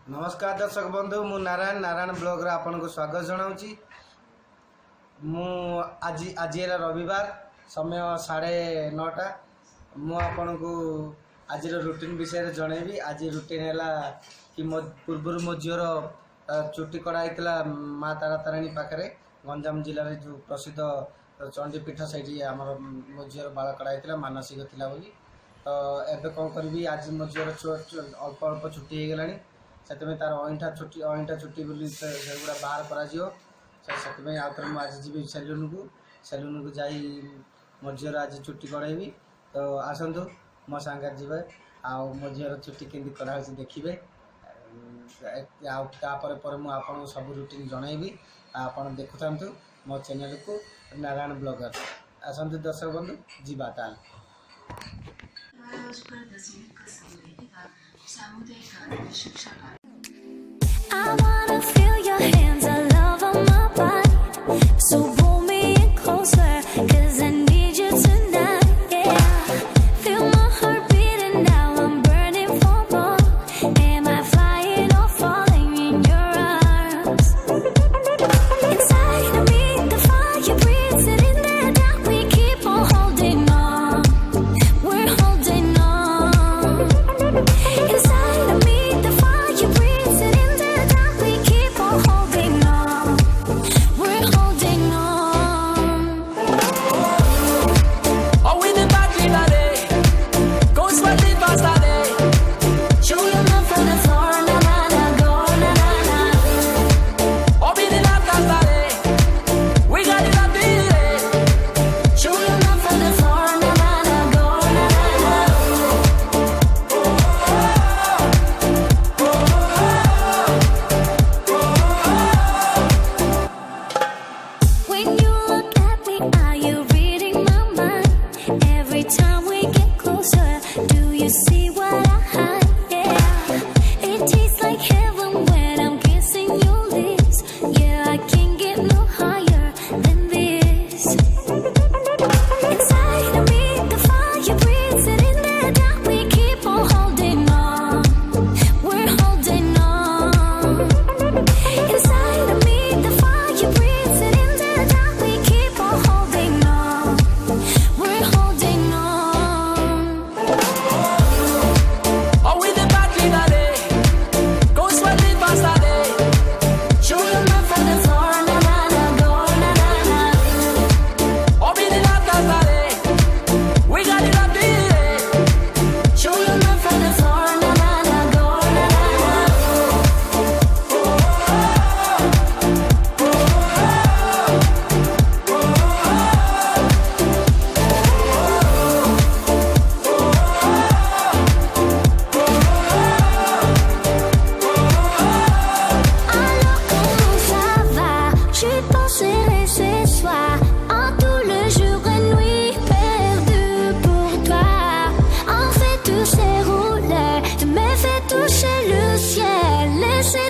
नमस्कार दर्शक बंधु मु नारायण नारायण ब्लॉग रे आपन को स्वागत जनाऊँगी। मु आज रविवार समय 9:30 मु आपन को आज रूटीन विषय जनइबी। आज रूटीन है कि मो पूर्व मो झीर चुटी कड़ाई माँ तारा तारिणी पाखे गंजाम जिले जो प्रसिद्ध चंडीपीठ से आम मो झीर बाल कड़ाई मानसिक थिला बोली। तो एबे कौन करी आज मो झीर अल्प अल्प छुट्टी हो गलानी से तार अईठा छुट्टी बोली सेगुड़ा बाहर कर आज जी सैलून को जाई मो झीर आज छुट्टी कड़ेबी। तो आसतु मो सांगे जी आओ मो झीर छुट्टी केमती करा देखिए। आपर मुझे सब रूटीन जनइबी। आपड़ देखु था मो चैनल को नारायण ब्लॉगर। आसतु दर्शक बंधु जीवा ताल I wanna feel your hands all over my body, so pull me in closer, 'cause I need you tonight, yeah. Feel my heart beating now, I'm burning for more. Am I flying or falling in your arms? Inside of me, the fire breathes it in there that we keep on holding on. We're holding on. Inside of me, the fire breathes it in there that we keep on holding on. We're holding on. Oh, we the katila, go sweat it fast, Show your love from the floor, na na na, go na na na. oh, we the katila, we got it up here. Show your love from the floor, na na na, go na na na. When you look at me, are you reading my mind? Every time we get closer, do you see what I hide? Yeah, it tastes like heaven when I'm kissing your lips. Yeah, I can't get no higher than this. Inside of me, the fire breathes it in there that we keep on holding on. We're holding on. Inside of me, the fire breathes it in there that we keep on holding on. We're holding on. Oh, we the katila, go sweat it fast, Show your love from the floor, na na na, go na na na. oh, we the katila, we got it up here. Show your love from the floor, na na na, go na na na. Alors comment ça va? J'y penserai ce soir, en tout le jour et nuit perdu pour toi. En fait tous ces rouleurs, tu me fais toucher le ciel, laissez